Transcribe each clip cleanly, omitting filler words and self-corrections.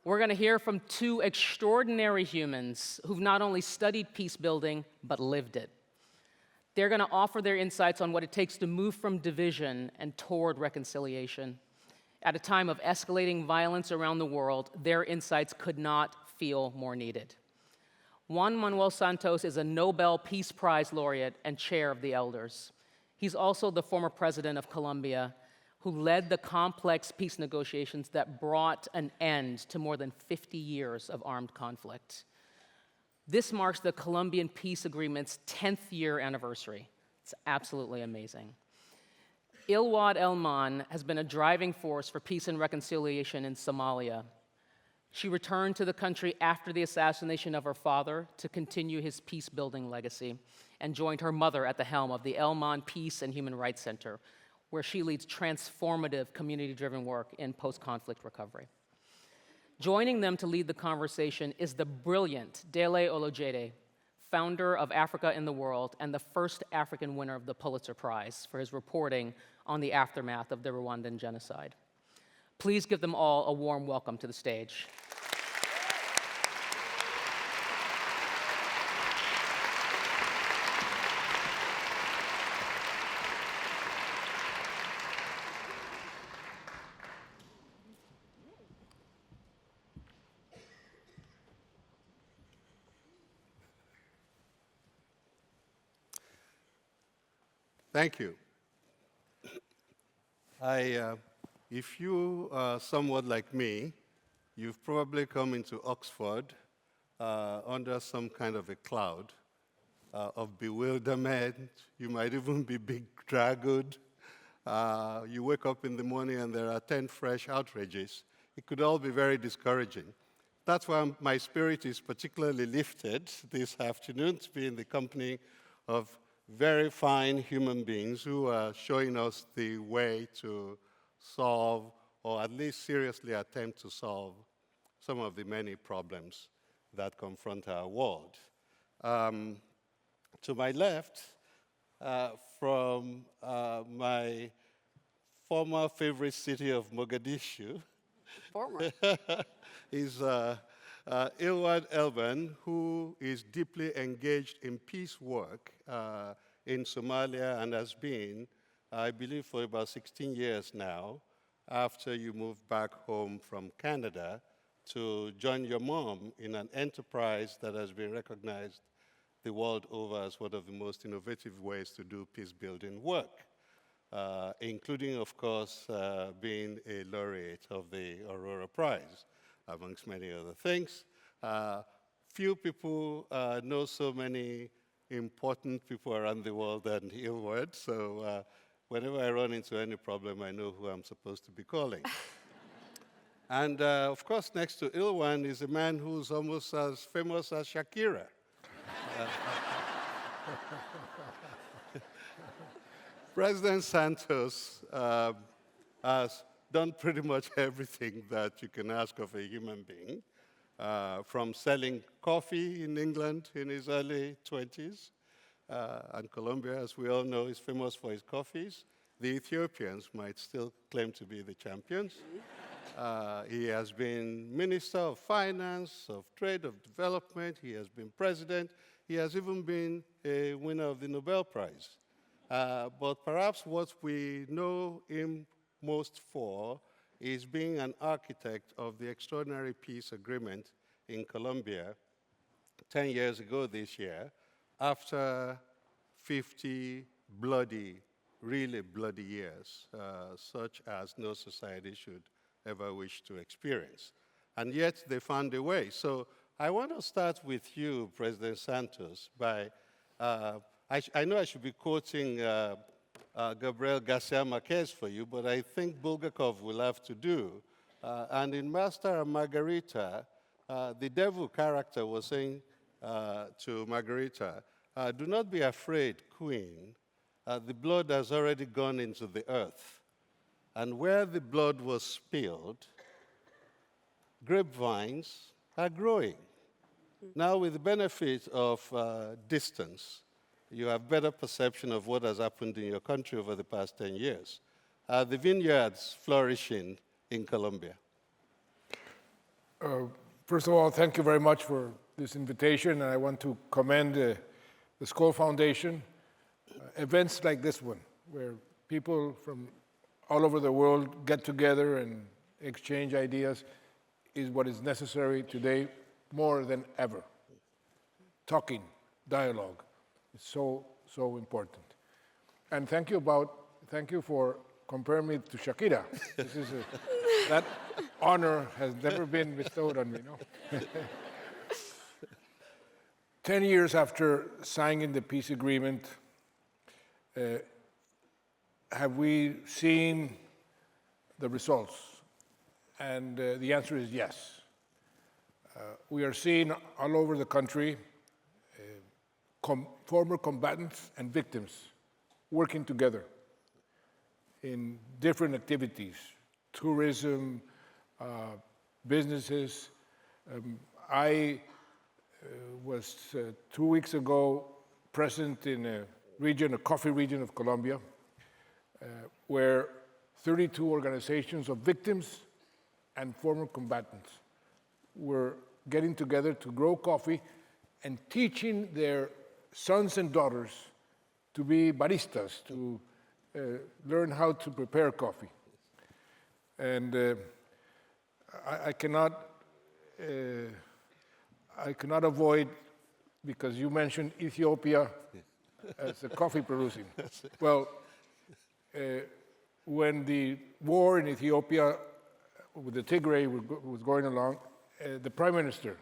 We're going to hear from two extraordinary humans who've not only studied peace building, but lived it. They're going to offer their insights on what it takes to move from division and toward reconciliation. At a time of escalating violence around the world, their insights could not feel more needed. Juan Manuel Santos is a Nobel Peace Prize laureate and chair of the Elders. He's also the former president of Colombia, who led the complex peace negotiations that brought an end to more than 50 years of armed conflict. This marks the Colombian peace agreement's 10th year anniversary. It's absolutely amazing. Ilwad Elman has been a driving force for peace and reconciliation in Somalia. She returned to the country after the assassination of her father to continue his peace-building legacy and joined her mother at the helm of the Elman Peace and Human Rights Center, where she leads transformative community-driven work in post-conflict recovery. Joining them to lead the conversation is the brilliant Dele Olojede, founder of Africa in the World and the first African winner of the Pulitzer Prize for his reporting on the aftermath of the Rwandan genocide. Please give them all a warm welcome to the stage. Thank you. If you are somewhat like me, you've probably come into Oxford under some kind of a cloud of bewilderment. You might even be bedraggled. You wake up in the morning and there are 10 fresh outrages. It could all be very discouraging. That's why my spirit is particularly lifted this afternoon to be in the company of very fine human beings who are showing us the way to solve, or at least seriously attempt to solve, some of the many problems that confront our world. To my left, from my former favorite city of Mogadishu, is Ilwad Elman, who is deeply engaged in peace work in Somalia and has been, I believe, for about 16 years now, after you moved back home from Canada to join your mom in an enterprise that has been recognized the world over as one of the most innovative ways to do peace-building work, including, of course, being a laureate of the Aurora Prize, amongst many other things. Few people know so many important people around the world than Ilwad, so whenever I run into any problem, I know who I'm supposed to be calling. And of course, next to Ilwan is a man who's almost as famous as Shakira. President Santos has done pretty much everything that you can ask of a human being, from selling coffee in England in his early 20s, and Colombia, as we all know, is famous for its coffees. The Ethiopians might still claim to be the champions. He has been Minister of Finance, of Trade, of Development. He has been president. He has even been a winner of the Nobel Prize. But perhaps what we know him most for is being an architect of the extraordinary peace agreement in Colombia 10 years ago this year, after 50 bloody, really bloody years, such as no society should ever wish to experience. And yet they found a way. So I want to start with you, President Santos, by, I know I should be quoting Gabriel Garcia Marquez for you, but I think Bulgakov will have to do. And in Master and Margarita, the devil character was saying to Margarita, do not be afraid, Queen. The blood has already gone into the earth. And where the blood was spilled, grapevines are growing. Now, with the benefit of distance, you have better perception of what has happened in your country over the past 10 years. The vineyards flourishing in Colombia. First of all, thank you very much for this invitation, and I want to commend the Skoll Foundation. Events like this one, where people from all over the world get together and exchange ideas, is what is necessary today more than ever. Talking, dialogue, is so important. And thank you for comparing me to Shakira. That honor has never been bestowed on me, no? 10 years after signing the peace agreement, have we seen the results? And the answer is yes. We are seeing all over the country former combatants and victims working together in different activities, tourism, businesses. I was 2 weeks ago present in a coffee region of Colombia, where 32 organizations of victims and former combatants were getting together to grow coffee and teaching their sons and daughters to be baristas, to learn how to prepare coffee. And I cannot avoid, because you mentioned Ethiopia as a coffee producing. Well, when the war in Ethiopia with the Tigray was going along, the prime minister,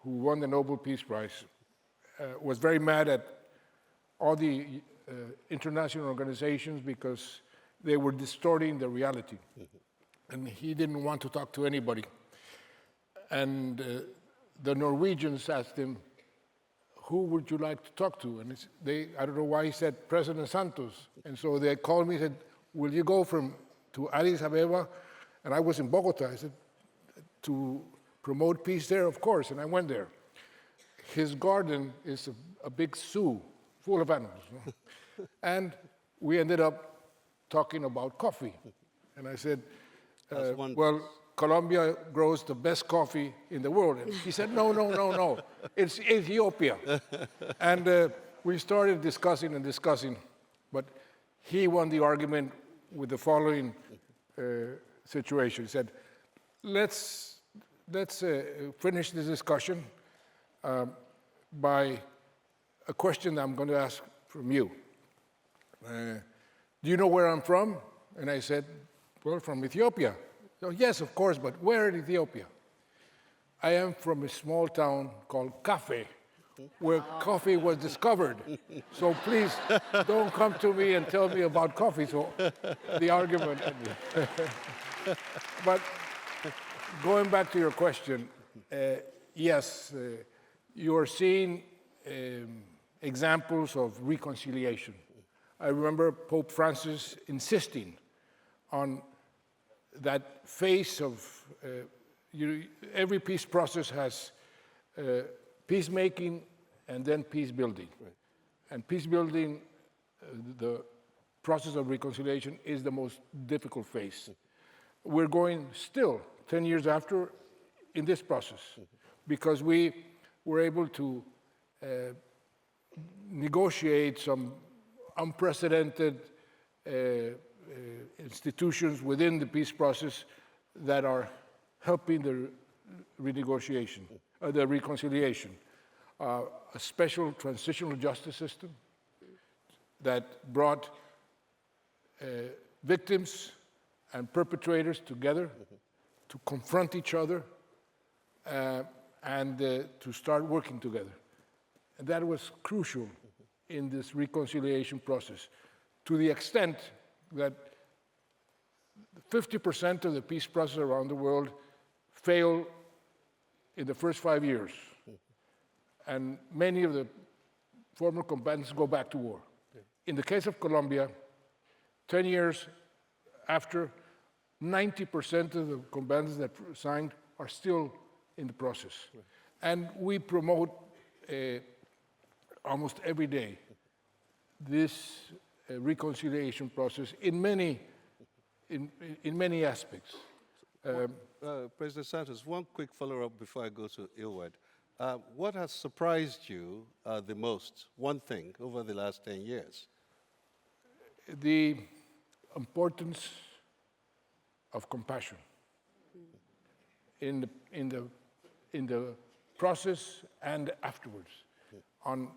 who won the Nobel Peace Prize, was very mad at all the international organizations because they were distorting the reality. And he didn't want to talk to anybody. And the Norwegians asked him, who would you like to talk to? And I don't know why he said President Santos. And so they called me and said, will you go to Addis Ababa? And I was in Bogota. I said, to promote peace there? Of course, and I went there. His garden is a big zoo full of animals. No? And we ended up talking about coffee. And I said, well, Colombia grows the best coffee in the world. And he said, no, it's Ethiopia. And we started discussing, but he won the argument with the following situation. He said, let's finish this discussion by a question that I'm going to ask from you. Do you know where I'm from? And I said, well, from Ethiopia. So, yes, of course, but where in Ethiopia? I am from a small town called Cafe, where coffee was discovered. So please don't come to me and tell me about coffee. So the argument ended. But going back to your question, yes, you are seeing examples of reconciliation. I remember Pope Francis insisting on that phase of every peace process has peacemaking and then peace building. Right. And peace building, the process of reconciliation, is the most difficult phase. We're going still, 10 years after, in this process, because we were able to negotiate some unprecedented institutions within the peace process that are helping the renegotiation, the reconciliation. A special transitional justice system that brought victims and perpetrators together to confront each other and to start working together. And that was crucial in this reconciliation process, to the extent that 50% of the peace process around the world fail in the first 5 years. And many of the former combatants go back to war. In the case of Colombia, 10 years after, 90% of the combatants that signed are still in the process. And we promote almost every day this reconciliation process in many aspects. President Santos, one quick follow-up before I go to Ilwad. What has surprised you the most, one thing, over the last 10 years? The importance of compassion in the process and afterwards, on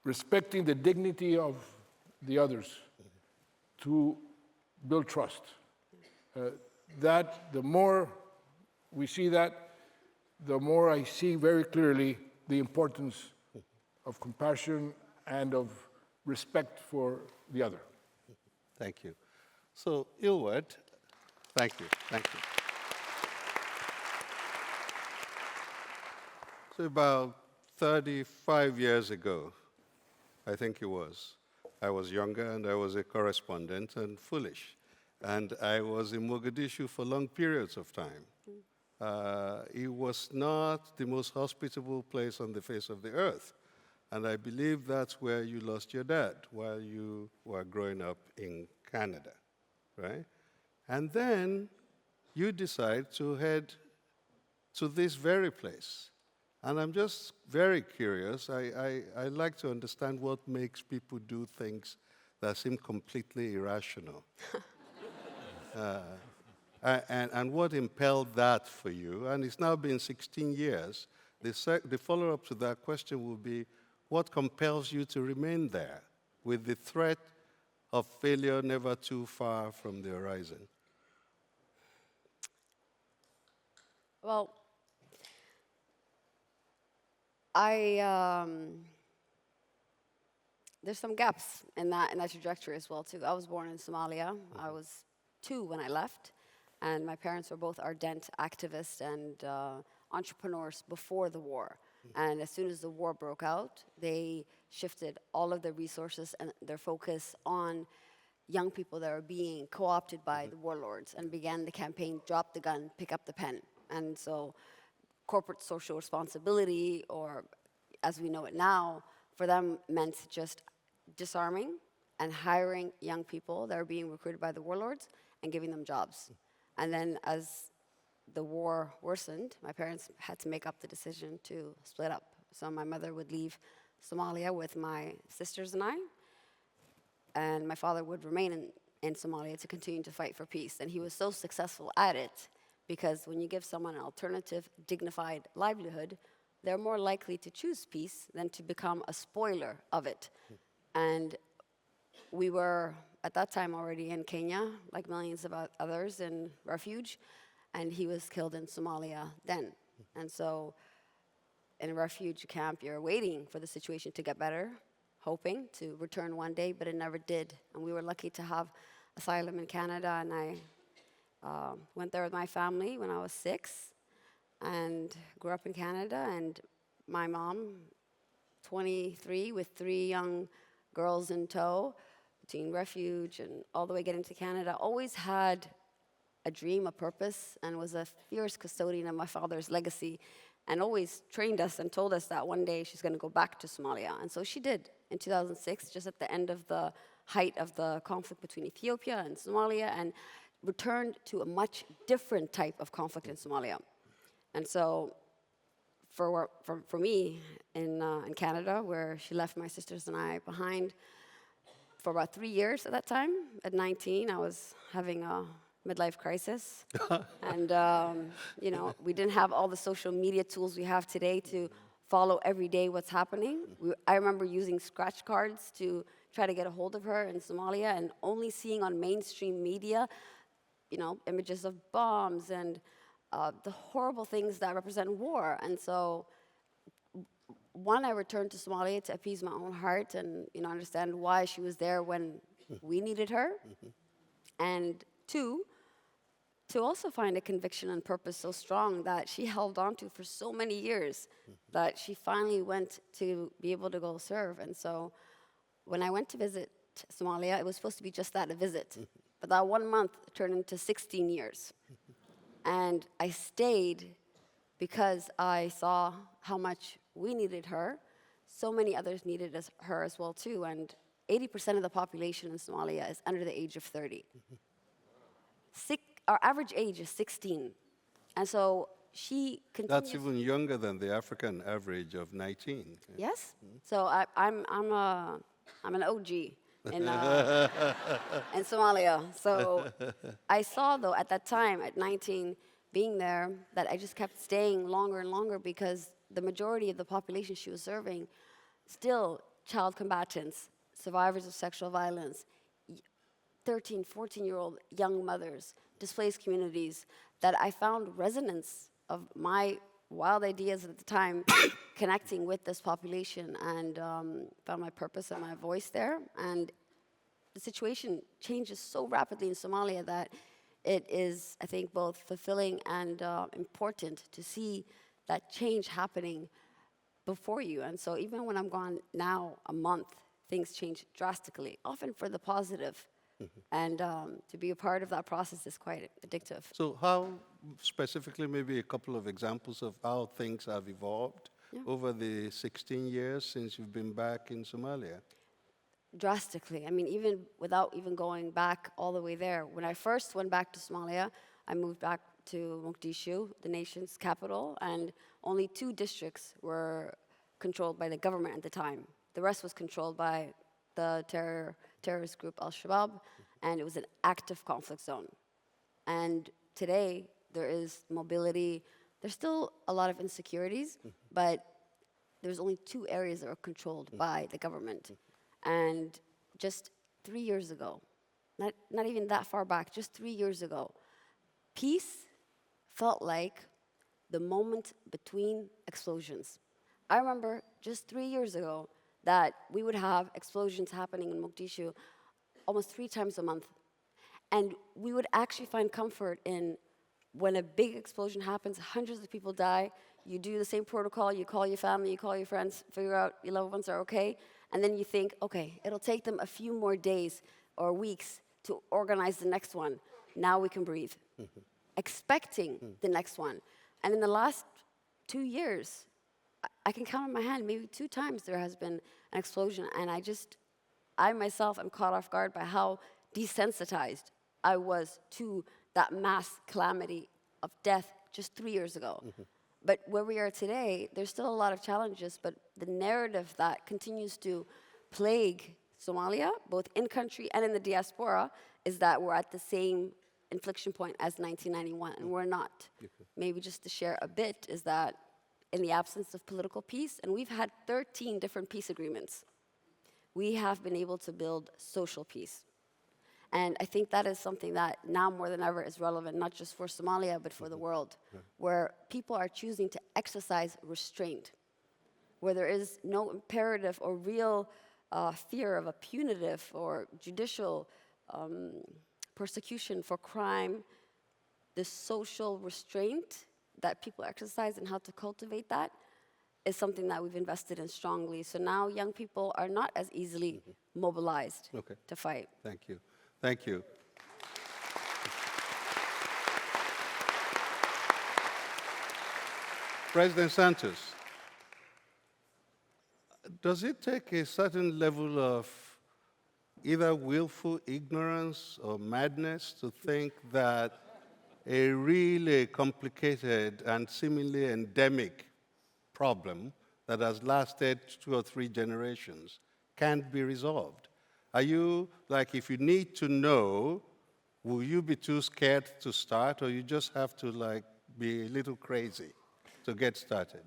respecting the dignity of the others to build trust. That the more we see that, the more I see very clearly the importance of compassion and of respect for the other. Thank you. So, Ilwad, thank you. So about 35 years ago, I think it was, I was younger and I was a correspondent and foolish. And I was in Mogadishu for long periods of time. It was not the most hospitable place on the face of the earth. And I believe that's where you lost your dad while you were growing up in Canada, right? And then you decide to head to this very place. And I'm just very curious. I like to understand what makes people do things that seem completely irrational. And what impelled that for you? And it's now been 16 years. The follow-up to that question will be, what compels you to remain there with the threat of failure never too far from the horizon? Well, there's some gaps in that trajectory as well too. I was born in Somalia. I was 2 when I left, and my parents were both ardent activists and entrepreneurs before the war. And as soon as the war broke out, they shifted all of their resources and their focus on young people that are being co-opted by the warlords, and began the campaign, drop the gun, pick up the pen. And so corporate social responsibility, or as we know it now, for them meant just disarming and hiring young people that are being recruited by the warlords and giving them jobs. And then as the war worsened, my parents had to make up the decision to split up. So my mother would leave Somalia with my sisters and I, and my father would remain in Somalia to continue to fight for peace. And he was so successful at it because when you give someone an alternative, dignified livelihood, they're more likely to choose peace than to become a spoiler of it. And we were, at that time, already in Kenya, like millions of others in refuge, and he was killed in Somalia then. And so in a refuge camp, you're waiting for the situation to get better, hoping to return one day, but it never did. And we were lucky to have asylum in Canada, and I went there with my family when I was 6 and grew up in Canada. And my mom, 23, with 3 young girls in tow, between refuge and all the way getting to Canada, always had a dream, a purpose, and was a fierce custodian of my father's legacy, and always trained us and told us that one day she's going to go back to Somalia. And so she did in 2006, just at the end of the height of the conflict between Ethiopia and Somalia, and returned to a much different type of conflict in Somalia. And so for me in Canada, where she left my sisters and I behind for about 3 years at that time, at 19, I was having a midlife crisis. And, we didn't have all the social media tools we have today to follow every day what's happening. I remember using scratch cards to try to get a hold of her in Somalia, and only seeing on mainstream media, images of bombs and the horrible things that represent war. And so, one, I returned to Somalia to appease my own heart and understand why she was there when we needed her. And 2, to also find a conviction and purpose so strong that she held on to for so many years that she finally went to be able to go serve. And so when I went to visit Somalia, it was supposed to be just that, a visit. But that 1 month turned into 16 years. And I stayed because I saw how much we needed her. So many others needed her as well too. And 80% of the population in Somalia is under the age of 30. our average age is 16. And so she continues. That's even younger than the African average of 19. Yes. So I'm an OG in in Somalia. So I saw, though, at that time, at 19, being there, that I just kept staying longer and longer because the majority of the population she was serving, still child combatants, survivors of sexual violence, 13, 14-year-old young mothers, displaced communities, that I found resonance of my wild ideas at the time connecting with this population, and found my purpose and my voice there. And the situation changes so rapidly in Somalia that it is, I think, both fulfilling and important to see that change happening before you. And so even when I'm gone now a month, things change drastically, often for the positive. And to be a part of that process is quite addictive. So how, specifically, maybe a couple of examples of how things have evolved over the 16 years since you've been back in Somalia? Drastically. I mean, even without even going back all the way there. When I first went back to Somalia, I moved back to Mogadishu, the nation's capital, and only 2 districts were controlled by the government at the time. The rest was controlled by the terrorist group Al-Shabaab, and it was an active conflict zone. And today, there is mobility. There's still a lot of insecurities, but there's only 2 areas that are controlled by the government. And just 3 years ago, not even that far back, just 3 years ago, peace felt like the moment between explosions. I remember just 3 years ago that we would have explosions happening in Mogadishu almost 3 times a month. And we would actually find comfort in when a big explosion happens, hundreds of people die, you do the same protocol, you call your family, you call your friends, figure out your loved ones are okay, and then you think, okay, it'll take them a few more days or weeks to organize the next one. Now we can breathe. Expecting the next one. And in the last 2 years, I can count on my hand, maybe 2 times there has been an explosion, and I myself am caught off guard by how desensitized I was to that mass calamity of death just 3 years ago. But where we are today, there's still a lot of challenges, but the narrative that continues to plague Somalia, both in country and in the diaspora, is that we're at the same inflection point as 1991, and we're not. Maybe just to share a bit is that in the absence of political peace, and we've had 13 different peace agreements, we have been able to build social peace. And I think that is something that now more than ever is relevant, not just for Somalia, but for the world, where people are choosing to exercise restraint, where there is no imperative or real fear of a punitive or judicial persecution for crime. The social restraint that people exercise and how to cultivate that is something that we've invested in strongly. So now young people are not as easily mobilized to fight. Thank you. Thank you. President Santos, does it take a certain level of either willful ignorance or madness to think that a really complicated and seemingly endemic problem that has lasted 2 or 3 generations can't be resolved? Are you, like, if you need to know, will you be too scared to start, or you just have to, like, be a little crazy to get started?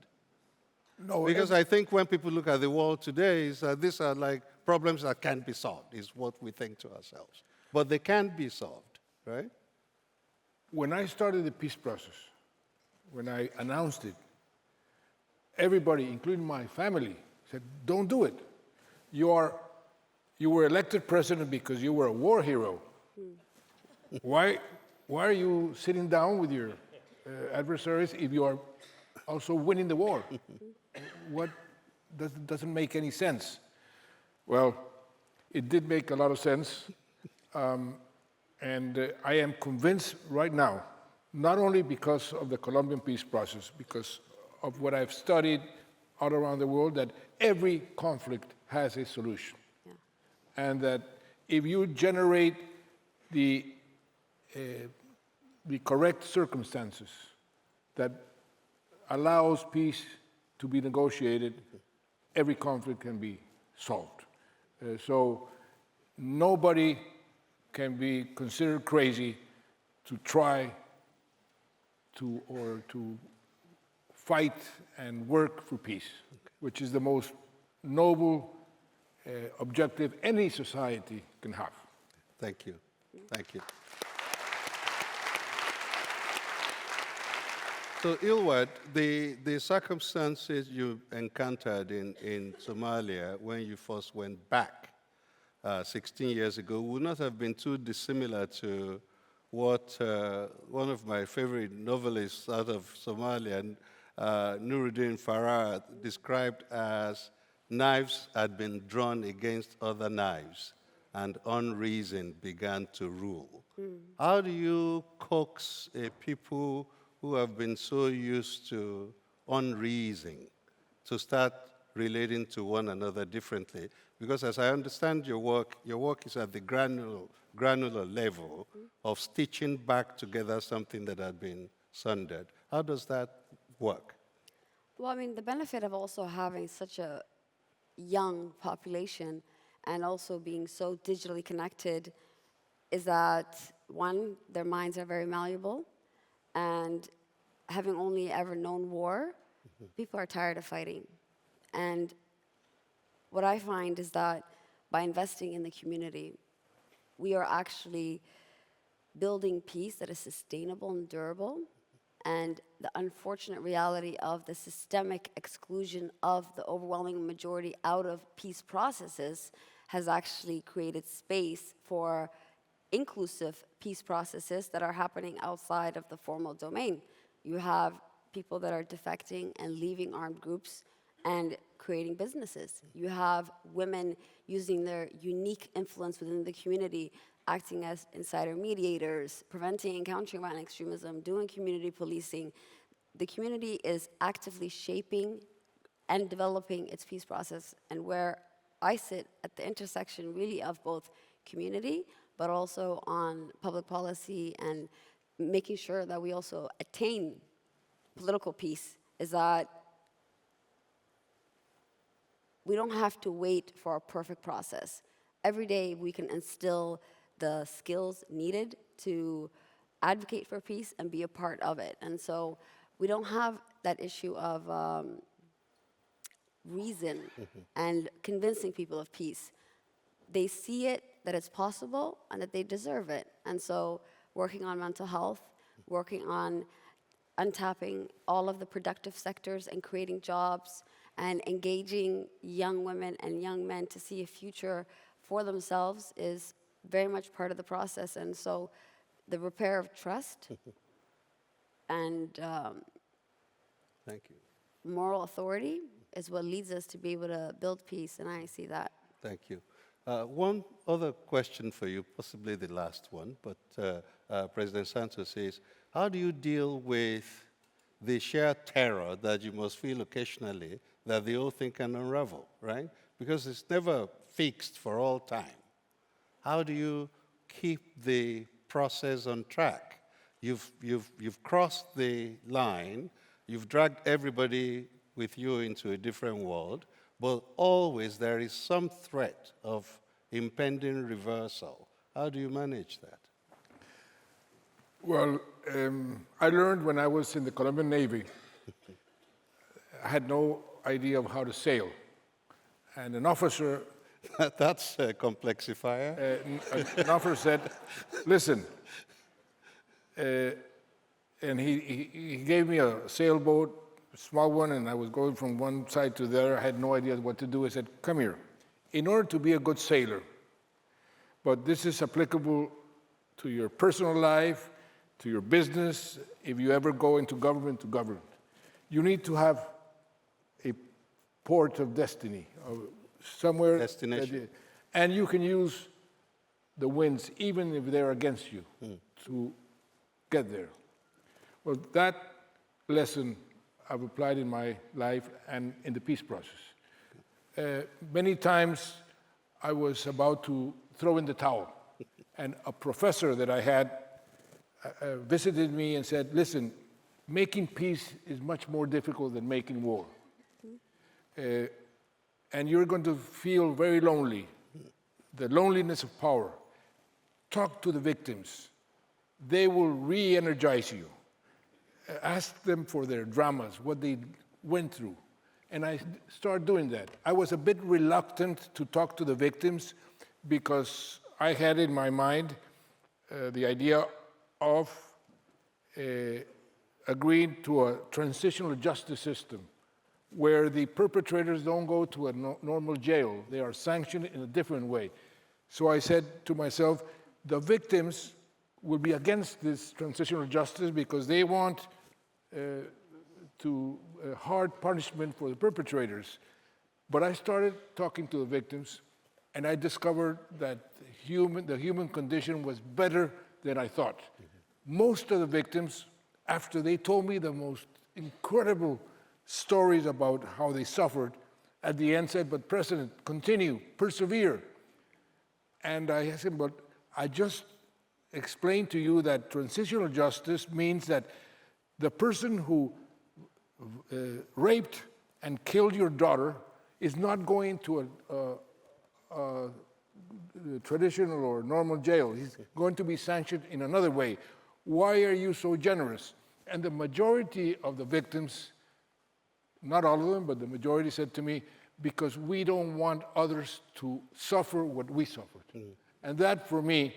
No, Because I think when people look at the world today, is that these are like problems that can't be solved, is what we think to ourselves. But they can be solved, right? when I started the peace process, when I announced it, everybody, including my family, said, don't do it. You were elected president because you were a war hero. Why are you sitting down with your adversaries if you are also winning the war? What doesn't make any sense? Well, it did make a lot of sense. And I am convinced right now, not only because of the Colombian peace process, because of what I've studied all around the world, that every conflict has a solution. Yeah. And that if you generate the the correct circumstances that allows peace to be negotiated, every conflict can be solved. So nobody can be considered crazy to try to fight and work for peace, which is the most noble objective any society can have. Thank you. Thank you. So, Ilwad, the circumstances you encountered in Somalia when you first went back 16 years ago would not have been too dissimilar to what one of my favorite novelists out of Somalia, Nuruddin Farah, described as knives had been drawn against other knives and unreason began to rule. How do you coax a people who have been so used to unreason to start relating to one another differently? Because as I understand your work is at the granular level of stitching back together something that had been sundered. How does that work? Well, I mean, the benefit of also having such a young population and also being so digitally connected is that, one, their minds are very malleable, and having only ever known war, people are tired of fighting. And what I find is that by investing in the community, we are actually building peace that is sustainable and durable. And the unfortunate reality of the systemic exclusion of the overwhelming majority out of peace processes has actually created space for inclusive peace processes that are happening outside of the formal domain. You have people that are defecting and leaving armed groups and creating businesses. You have women using their unique influence within the community, acting as insider mediators, preventing and countering violent extremism, doing community policing. The community is actively shaping and developing its peace process, and where I sit at the intersection really of both community, but also on public policy and making sure that we also attain political peace, is that we don't have to wait for a perfect process. Every day we can instill the skills needed to advocate for peace and be a part of it. And so we don't have that issue of reason and convincing people of peace. They see it, that it's possible, and that they deserve it. And so working on mental health, working on untapping all of the productive sectors and creating jobs, and engaging young women and young men to see a future for themselves is very much part of the process. And so the repair of trust and Thank you. moral authority is what leads us to be able to build peace, and I see that. Thank you. One other question for you, possibly the last one, but President Santos says, how do you deal with the sheer terror that you must feel occasionally that the whole thing can unravel, right? Because it's never fixed for all time. How do you keep the process on track? You've crossed the line, you've dragged everybody with you into a different world, but always there is some threat of impending reversal. How do you manage that? Well, I learned when I was in the Colombian Navy, I had no idea of how to sail. And an officer... That's a complexifier. An officer said, listen, and he gave me a sailboat, a small one, and I was going from one side to the other. I had no idea what to do. He said, come here. In order to be a good sailor, but this is applicable to your personal life, to your business, if you ever go into government, to government, you need to have a port of destiny, somewhere. Destination. And you can use the winds, even if they're against you, to get there. Well, that lesson I've applied in my life and in the peace process. Many times I was about to throw in the towel, and a professor that I had visited me and said, listen, making peace is much more difficult than making war. And you're going to feel very lonely, the loneliness of power. Talk to the victims. They will re-energize you. Ask them for their dramas, what they went through. And I started doing that. I was a bit reluctant to talk to the victims because I had in my mind the idea of agreeing to a transitional justice system where the perpetrators don't go to a normal jail. They are sanctioned in a different way. So I said to myself, the victims will be against this transitional justice because they want hard punishment for the perpetrators. But I started talking to the victims, and I discovered that the human condition was better than I thought. Most of the victims, after they told me the most incredible stories about how they suffered, at the end said, but President, continue, persevere. And I said, but I just explained to you that transitional justice means that the person who raped and killed your daughter is not going to a traditional or normal jail. He's going to be sanctioned in another way. Why are you so generous? And the majority of the victims, not all of them, but the majority said to me, because we don't want others to suffer what we suffered. And that, for me,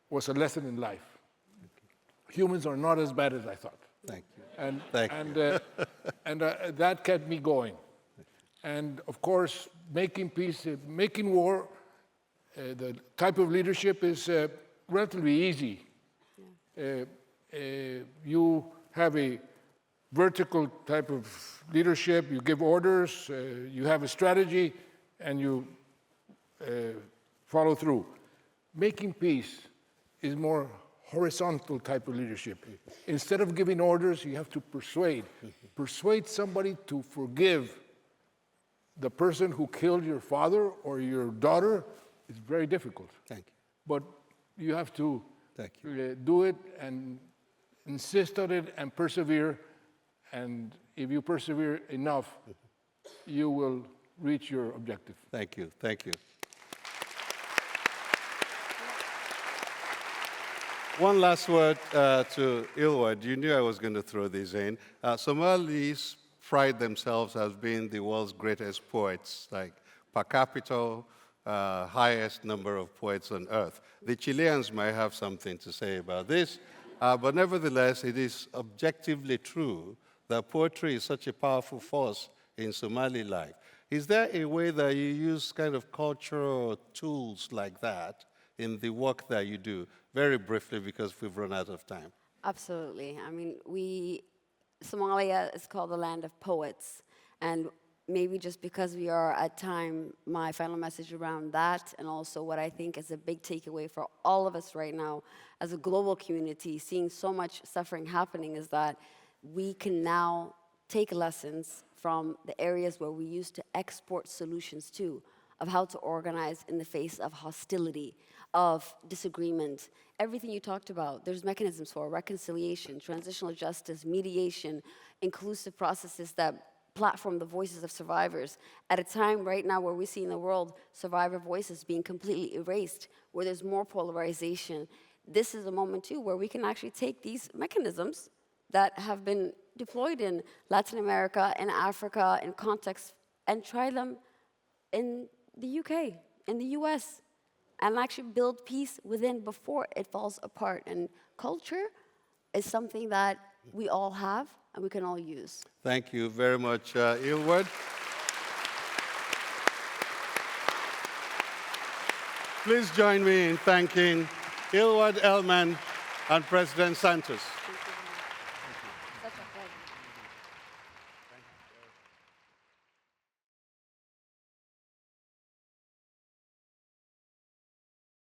was a lesson in life. Humans are not as bad as I thought. Thank you. And that kept me going. And of course, making peace, making war, the type of leadership is relatively easy. You have a vertical type of leadership, you give orders, you have a strategy, and you follow through. Making peace is more horizontal type of leadership. Instead of giving orders, you have to persuade. Persuade somebody to forgive the person who killed your father or your daughter is very difficult. Thank you. But you have to Thank you. do it and insist on it and persevere. And if you persevere enough, you will reach your objective. Thank you. Thank you. One last word to Ilwad. You knew I was going to throw this in. Somalis pride themselves as being the world's greatest poets, like per capita, highest number of poets on earth. The Chileans might have something to say about this, but nevertheless, it is objectively true that poetry is such a powerful force in Somali life. Is there a way that you use kind of cultural tools like that in the work that you do? Very briefly, because we've run out of time. Absolutely. I mean, Somalia is called the land of poets, and maybe just because we are at time, my final message around that, and also what I think is a big takeaway for all of us right now as a global community, seeing so much suffering happening, is that we can now take lessons from the areas where we used to export solutions to, of how to organize in the face of hostility, of disagreement. Everything you talked about, there's mechanisms for reconciliation, transitional justice, mediation, inclusive processes that platform the voices of survivors. At a time right now where we see in the world survivor voices being completely erased, where there's more polarization, this is a moment too where we can actually take these mechanisms that have been deployed in Latin America, in Africa, in contexts, and try them in the UK, in the US, and actually build peace within before it falls apart. And culture is something that we all have and we can all use. Thank you very much, Ilwad. Please join me in thanking Ilwad Elman and President Santos.